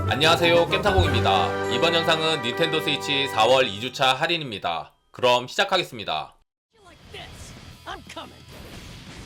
안녕하세요, 겜타공입니다. 이번 영상은 닌텐도 스위치 4월 2주차 할인입니다. 그럼 시작하겠습니다.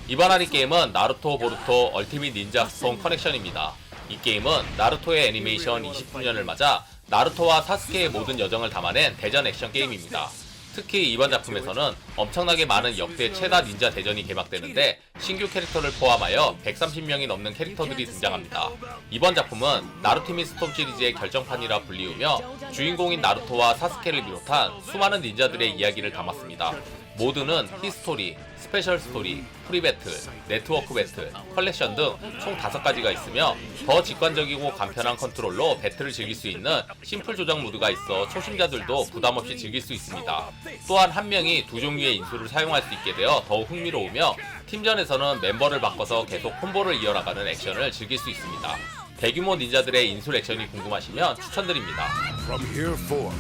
이번 할인 게임은 나루토 보루토 얼티밋 닌자 스톤 커넥션입니다. 이 게임은 나루토의 애니메이션 20주년을 맞아 나루토와 사스케의 모든 여정을 담아낸 대전 액션 게임입니다. 특히 이번 작품에서는 엄청나게 많은 역대 최다 닌자 대전이 개막되는데 신규 캐릭터를 포함하여 130명이 넘는 캐릭터들이 등장합니다. 이번 작품은 나루토밋 스톰 시리즈의 결정판이라 불리우며 주인공인 나루토와 사스케를 비롯한 수많은 닌자들의 이야기를 담았습니다. 모드는 히스토리, 스페셜 스토리, 프리배틀, 네트워크 배틀, 컬렉션 등 총 5가지가 있으며 더 직관적이고 간편한 컨트롤로 배틀을 즐길 수 있는 심플 조작 모드가 있어 초심자들도 부담없이 즐길 수 있습니다. 또한 한 명이 두 종류의 인수를 사용할 수 있게 되어 더욱 흥미로우며 팀전에서는 멤버를 바꿔서 계속 콤보를 이어나가는 액션을 즐길 수 있습니다. 대규모 닌자들의 인술 액션이 궁금하시면 추천드립니다. From here forth,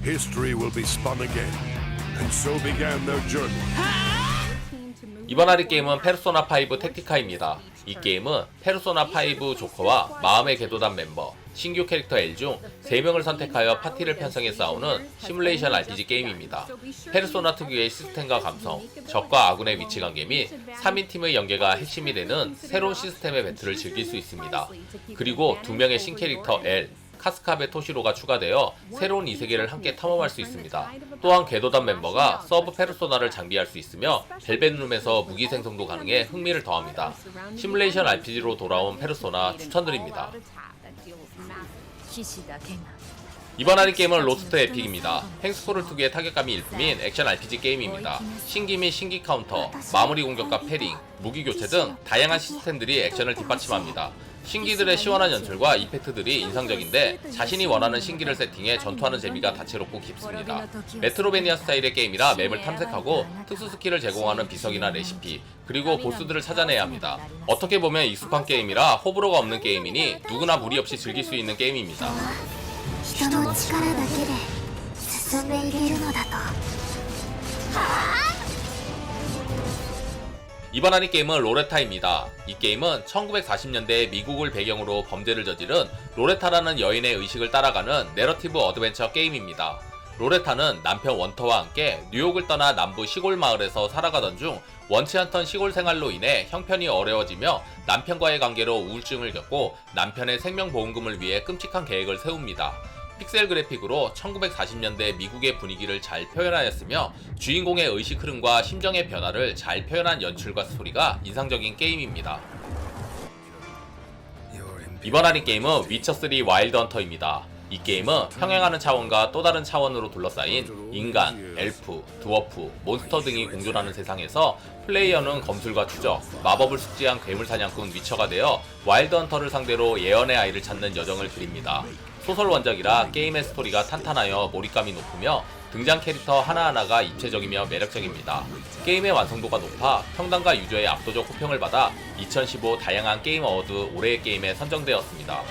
history will be spun again, and so began their journey. 이번 할인 게임은 페르소나5 택티카입니다. 이 게임은 페르소나5 조커와 마음의 궤도단 멤버, 신규 캐릭터 L 중 3명을 선택하여 파티를 편성해 싸우는 시뮬레이션 RPG 게임입니다. 페르소나 특유의 시스템과 감성, 적과 아군의 위치관계 및 3인 팀의 연계가 핵심이 되는 새로운 시스템의 배틀을 즐길 수 있습니다. 그리고 2명의 신캐릭터 L, 카스카베 토시로가 추가되어 새로운 이 세계를 함께 탐험할 수 있습니다. 또한 궤도단 멤버가 서브 페르소나를 장비할 수 있으며 벨벳룸에서 무기 생성도 가능해 흥미를 더합니다. 시뮬레이션 RPG로 돌아온 페르소나 추천드립니다. 이번 할인 게임은 로스트 에픽입니다. 횡스크롤 특유의 타격감이 일품인 액션 RPG 게임입니다. 신기 및 신기 카운터, 마무리 공격과 패링, 무기 교체 등 다양한 시스템들이 액션을 뒷받침합니다. 신기들의 시원한 연출과 이펙트들이 인상적인데 자신이 원하는 신기를 세팅해 전투하는 재미가 다채롭고 깊습니다. 메트로베니아 스타일의 게임이라 맵을 탐색하고 특수 스킬을 제공하는 비석이나 레시피, 그리고 보스들을 찾아내야 합니다. 어떻게 보면 익숙한 게임이라 호불호가 없는 게임이니 누구나 무리 없이 즐길 수 있는 게임입니다. 이번 할인 게임은 로레타입니다. 이 게임은 1940년대 미국을 배경으로 범죄를 저지른 로레타라는 여인의 의식을 따라가는 내러티브 어드벤처 게임입니다. 로레타는 남편 원터와 함께 뉴욕을 떠나 남부 시골 마을에서 살아가던 중 원치 않던 시골 생활로 인해 형편이 어려워지며 남편과의 관계로 우울증을 겪고 남편의 생명보험금을 위해 끔찍한 계획을 세웁니다. 픽셀 그래픽으로 1940년대 미국의 분위기를 잘 표현하였으며 주인공의 의식 흐름과 심정의 변화를 잘 표현한 연출과 스토리가 인상적인 게임입니다. 이번 할인 게임은 위쳐3 와일드 헌터입니다. 이 게임은 평행하는 차원과 또 다른 차원으로 둘러싸인 인간, 엘프, 드워프, 몬스터 등이 공존하는 세상에서 플레이어는 검술과 추적, 마법을 숙지한 괴물 사냥꾼 위쳐가 되어 와일드 헌터를 상대로 예언의 아이를 찾는 여정을 그립니다. 소설 원작이라 게임의 스토리가 탄탄하여 몰입감이 높으며 등장 캐릭터 하나하나가 입체적이며 매력적입니다. 게임의 완성도가 높아 평단과 유저의 압도적 호평을 받아 2015 다양한 게임 어워드 올해의 게임에 선정되었습니다.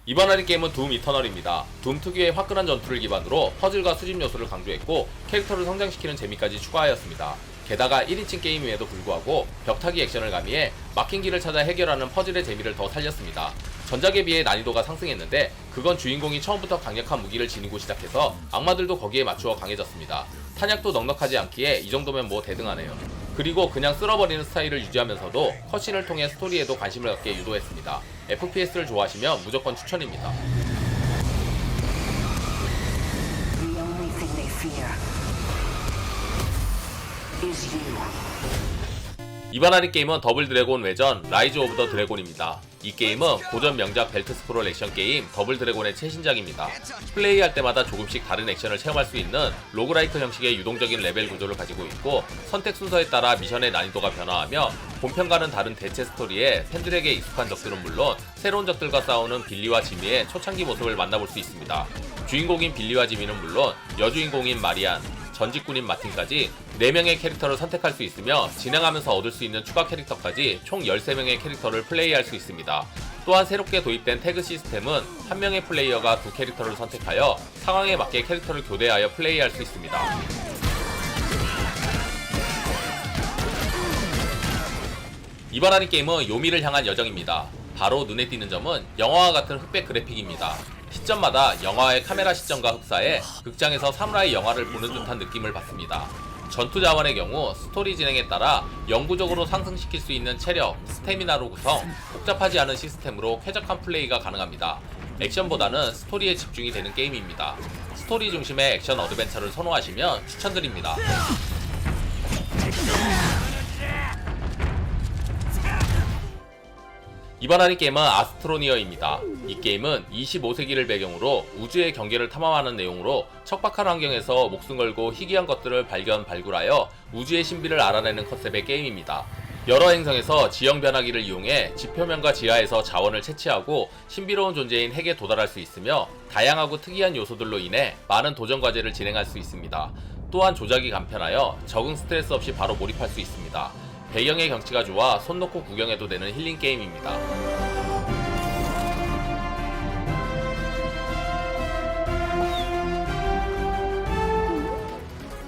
이번 할인 게임은 둠 이터널입니다. 둠 특유의 화끈한 전투를 기반으로 퍼즐과 수집 요소를 강조했고 캐릭터를 성장시키는 재미까지 추가하였습니다. 게다가 1인칭 게임임에도 불구하고 벽타기 액션을 가미해 막힌 길을 찾아 해결하는 퍼즐의 재미를 더 살렸습니다. 전작에 비해 난이도가 상승했는데 그건 주인공이 처음부터 강력한 무기를 지니고 시작해서 악마들도 거기에 맞추어 강해졌습니다. 탄약도 넉넉하지 않기에 이 정도면 뭐 대등하네요. 그리고 그냥 쓸어버리는 스타일을 유지하면서도 컷신을 통해 스토리에도 관심을 갖게 유도했습니다. FPS를 좋아하시면 무조건 추천입니다. 이번 할인 게임은 더블 드래곤 외전 라이즈 오브 더 드래곤입니다. 이 게임은 고전 명작 벨트 스크롤 액션 게임 더블 드래곤의 최신작입니다. 플레이할 때마다 조금씩 다른 액션을 체험할 수 있는 로그라이크 형식의 유동적인 레벨 구조를 가지고 있고 선택 순서에 따라 미션의 난이도가 변화하며 본편과는 다른 대체 스토리에 팬들에게 익숙한 적들은 물론 새로운 적들과 싸우는 빌리와 지미의 초창기 모습을 만나볼 수 있습니다. 주인공인 빌리와 지미는 물론 여주인공인 마리안, 전직군인 마틴까지 4명의 캐릭터를 선택할 수 있으며 진행하면서 얻을 수 있는 추가 캐릭터까지 총 13명의 캐릭터를 플레이할 수 있습니다. 또한 새롭게 도입된 태그 시스템은 한 명의 플레이어가 두 캐릭터를 선택하여 상황에 맞게 캐릭터를 교대하여 플레이할 수 있습니다. 이번 할인 게임은 요미를 향한 여정입니다. 바로 눈에 띄는 점은 영화와 같은 흑백 그래픽입니다. 시점마다 영화의 카메라 시점과 흡사해 극장에서 사무라이 영화를 보는 듯한 느낌을 받습니다. 전투 자원의 경우 스토리 진행에 따라 영구적으로 상승시킬 수 있는 체력, 스태미나로 구성, 복잡하지 않은 시스템으로 쾌적한 플레이가 가능합니다. 액션보다는 스토리에 집중이 되는 게임입니다. 스토리 중심의 액션 어드벤처를 선호하시면 추천드립니다. 이번 할인 게임은 아스트로니어입니다. 이 게임은 25세기를 배경으로 우주의 경계를 탐험하는 내용으로 척박한 환경에서 목숨 걸고 희귀한 것들을 발굴하여 우주의 신비를 알아내는 컨셉의 게임입니다. 여러 행성에서 지형 변화기를 이용해 지표면과 지하에서 자원을 채취하고 신비로운 존재인 핵에 도달할 수 있으며 다양하고 특이한 요소들로 인해 많은 도전 과제를 진행할 수 있습니다. 또한 조작이 간편하여 적응 스트레스 없이 바로 몰입할 수 있습니다. 배경의 경치가 좋아 손 놓고 구경해도 되는 힐링 게임입니다.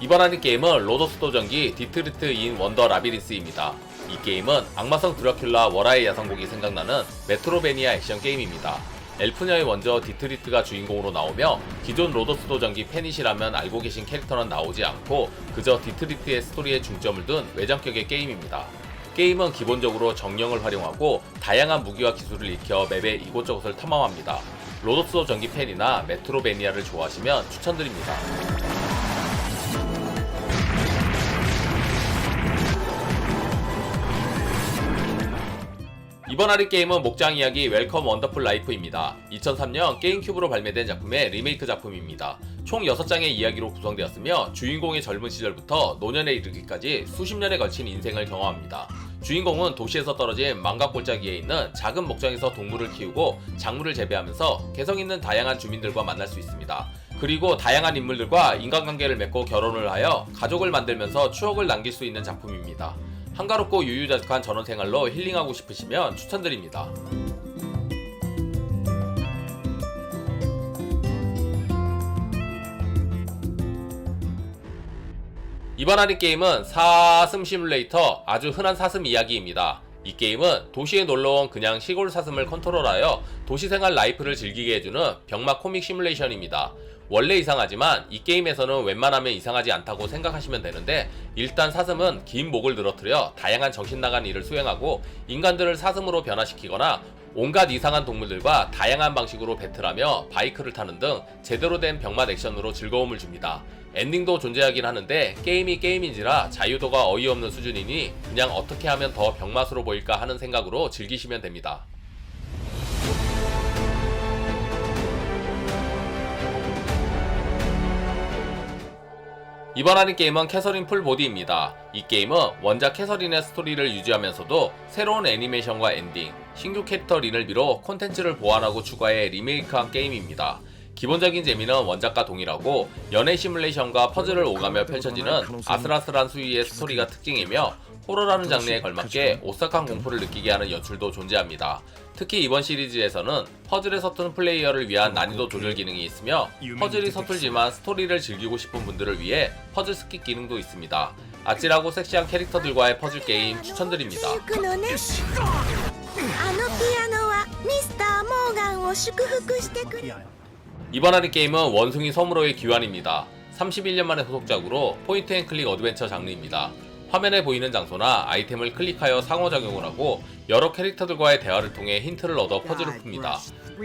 이번 할인 게임은 로더스 도전기 디트리트 인 원더 라비린스입니다. 이 게임은 악마성 드라큘라 월화의 야성곡이 생각나는 메트로베니아 액션 게임입니다. 엘프녀의 원저 디트리트가 주인공으로 나오며 기존 로더스 도전기 팬이시라면 알고 계신 캐릭터는 나오지 않고 그저 디트리트의 스토리에 중점을 둔 외전격의 게임입니다. 게임은 기본적으로 정령을 활용하고 다양한 무기와 기술을 익혀 맵의 이곳저곳을 탐험합니다. 로더스 도전기 팬이나 메트로베니아를 좋아하시면 추천드립니다. 이번 할인 게임은 목장 이야기 웰컴 원더풀 라이프입니다. 2003년 게임큐브로 발매된 작품의 리메이크 작품입니다. 총 6장의 이야기로 구성되었으며 주인공의 젊은 시절부터 노년에 이르기까지 수십 년에 걸친 인생을 경험합니다. 주인공은 도시에서 떨어진 망각골짜기에 있는 작은 목장에서 동물을 키우고 작물을 재배하면서 개성있는 다양한 주민들과 만날 수 있습니다. 그리고 다양한 인물들과 인간관계를 맺고 결혼을 하여 가족을 만들면서 추억을 남길 수 있는 작품입니다. 한가롭고 유유자적한 전원생활로 힐링하고 싶으시면 추천드립니다. 이번 할인 게임은 사슴 시뮬레이터, 아주 흔한 사슴 이야기입니다. 이 게임은 도시에 놀러온 그냥 시골 사슴을 컨트롤하여 도시생활 라이프를 즐기게 해주는 병맛 코믹 시뮬레이션입니다. 원래 이상하지만 이 게임에서는 웬만하면 이상하지 않다고 생각하시면 되는데, 일단 사슴은 긴 목을 늘어뜨려 다양한 정신나간 일을 수행하고 인간들을 사슴으로 변화시키거나 온갖 이상한 동물들과 다양한 방식으로 배틀하며 바이크를 타는 등 제대로 된 병맛 액션으로 즐거움을 줍니다. 엔딩도 존재하긴 하는데 게임이 게임인지라 자유도가 어이없는 수준이니 그냥 어떻게 하면 더 병맛으로 보일까 하는 생각으로 즐기시면 됩니다. 이번 할인 게임은 캐서린 풀보디입니다. 이 게임은 원작 캐서린의 스토리를 유지하면서도 새로운 애니메이션과 엔딩, 신규 캐릭터 린을 비롯 콘텐츠를 보완하고 추가해 리메이크한 게임입니다. 기본적인 재미는 원작과 동일하고 연애 시뮬레이션과 퍼즐을 오가며 펼쳐지는 아슬아슬한 수위의 스토리가 특징이며 호러라는 장르에 걸맞게 오싹한 공포를 느끼게 하는 연출도 존재합니다. 특히 이번 시리즈에서는 퍼즐에 서툰 플레이어를 위한 난이도 조절 기능이 있으며 퍼즐이 서툴지만 스토리를 즐기고 싶은 분들을 위해 퍼즐 스킵 기능도 있습니다. 아찔하고 섹시한 캐릭터들과의 퍼즐 게임 추천드립니다. 이번 할인 게임은 원숭이 섬으로의 귀환입니다. 31년 만의 후속작으로 포인트 앤 클릭 어드벤처 장르입니다. 화면에 보이는 장소나 아이템을 클릭하여 상호작용을 하고 여러 캐릭터들과의 대화를 통해 힌트를 얻어 퍼즐을 풉니다.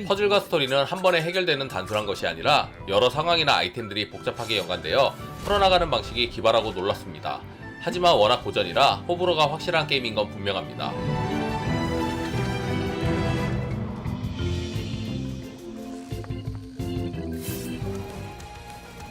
퍼즐과 스토리는 한 번에 해결되는 단순한 것이 아니라 여러 상황이나 아이템들이 복잡하게 연관되어 풀어나가는 방식이 기발하고 놀랍습니다. 하지만 워낙 고전이라 호불호가 확실한 게임인 건 분명합니다.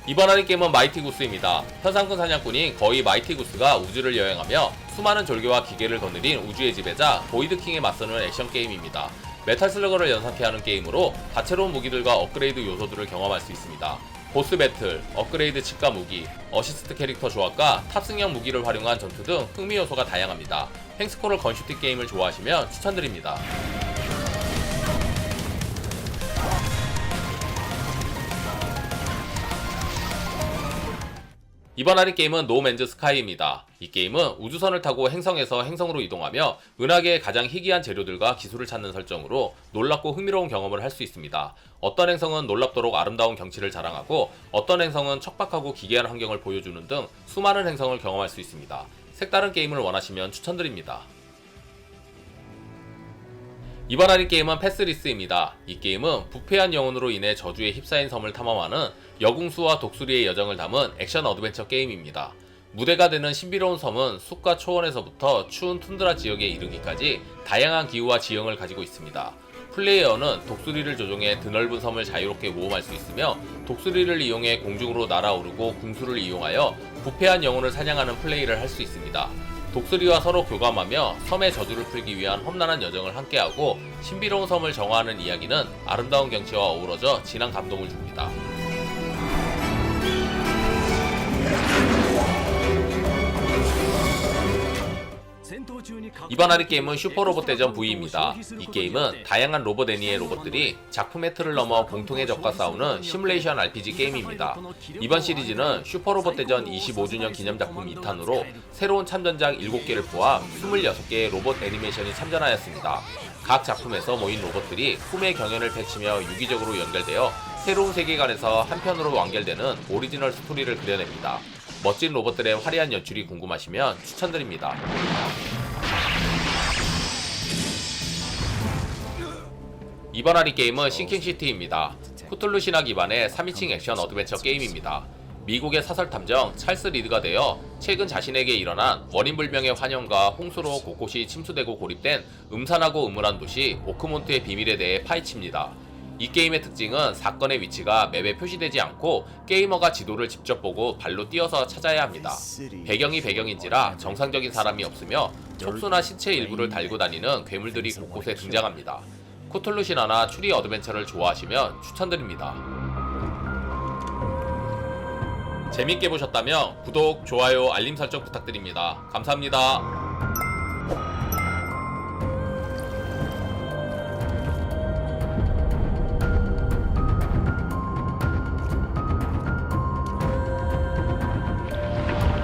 이번 할인 게임은 마이티구스입니다. 현상금 사냥꾼인 거의 마이티구스가 우주를 여행하며 수많은 졸개와 기계를 거느린 우주의 지배자 보이드킹에 맞서는 액션 게임입니다. 메탈 슬러거를 연상케 하는 게임으로 다채로운 무기들과 업그레이드 요소들을 경험할 수 있습니다. 보스 배틀, 업그레이드 칩과 무기, 어시스트 캐릭터 조합과 탑승형 무기를 활용한 전투 등 흥미 요소가 다양합니다. 횡스코럴 건슈팅 게임을 좋아하시면 추천드립니다. 이번 할인 게임은 노맨즈 스카이입니다. 이 게임은 우주선을 타고 행성에서 행성으로 이동하며 은하계의 가장 희귀한 재료들과 기술을 찾는 설정으로 놀랍고 흥미로운 경험을 할 수 있습니다. 어떤 행성은 놀랍도록 아름다운 경치를 자랑하고 어떤 행성은 척박하고 기괴한 환경을 보여주는 등 수많은 행성을 경험할 수 있습니다. 색다른 게임을 원하시면 추천드립니다. 이번 할인 게임은 패스리스입니다. 이 게임은 부패한 영혼으로 인해 저주에 휩싸인 섬을 탐험하는 여궁수와 독수리의 여정을 담은 액션 어드벤처 게임입니다. 무대가 되는 신비로운 섬은 숲과 초원에서부터 추운 툰드라 지역에 이르기까지 다양한 기후와 지형을 가지고 있습니다. 플레이어는 독수리를 조종해 드넓은 섬을 자유롭게 모험할 수 있으며 독수리를 이용해 공중으로 날아오르고 궁수를 이용하여 부패한 영혼을 사냥하는 플레이를 할 수 있습니다. 독수리와 서로 교감하며 섬의 저주를 풀기 위한 험난한 여정을 함께하고 신비로운 섬을 정화하는 이야기는 아름다운 경치와 어우러져 진한 감동을 줍니다. 이번 할인 게임은 슈퍼로봇 대전 V입니다. 이 게임은 다양한 로봇 애니의 로봇들이 작품의 틀을 넘어 공통의 적과 싸우는 시뮬레이션 RPG 게임입니다. 이번 시리즈는 슈퍼로봇 대전 25주년 기념작품 2탄으로 새로운 참전작 7개를 포함 26개의 로봇 애니메이션이 참전하였습니다. 각 작품에서 모인 로봇들이 꿈의 경연을 펼치며 유기적으로 연결되어 새로운 세계관에서 한편으로 완결되는 오리지널 스토리를 그려냅니다. 멋진 로봇들의 화려한 연출이 궁금하시면 추천드립니다. 이번 할인 게임은 싱킹시티입니다. 쿠툴루 신화 기반의 3인칭 액션 어드벤처 게임입니다. 미국의 사설탐정 찰스 리드가 되어 최근 자신에게 일어난 원인불명의 환영과 홍수로 곳곳이 침수되고 고립된 음산하고 음울한 도시 오크몬트의 비밀에 대해 파헤칩니다. 이 게임의 특징은 사건의 위치가 맵에 표시되지 않고 게이머가 지도를 직접 보고 발로 뛰어서 찾아야 합니다. 배경이 배경인지라 정상적인 사람이 없으며 촉수나 신체 일부를 달고 다니는 괴물들이 곳곳에 등장합니다. 쿠툴루 신화나 추리 어드벤처를 좋아하시면 추천드립니다. 재밌게 보셨다면 구독, 좋아요, 알림 설정 부탁드립니다. 감사합니다.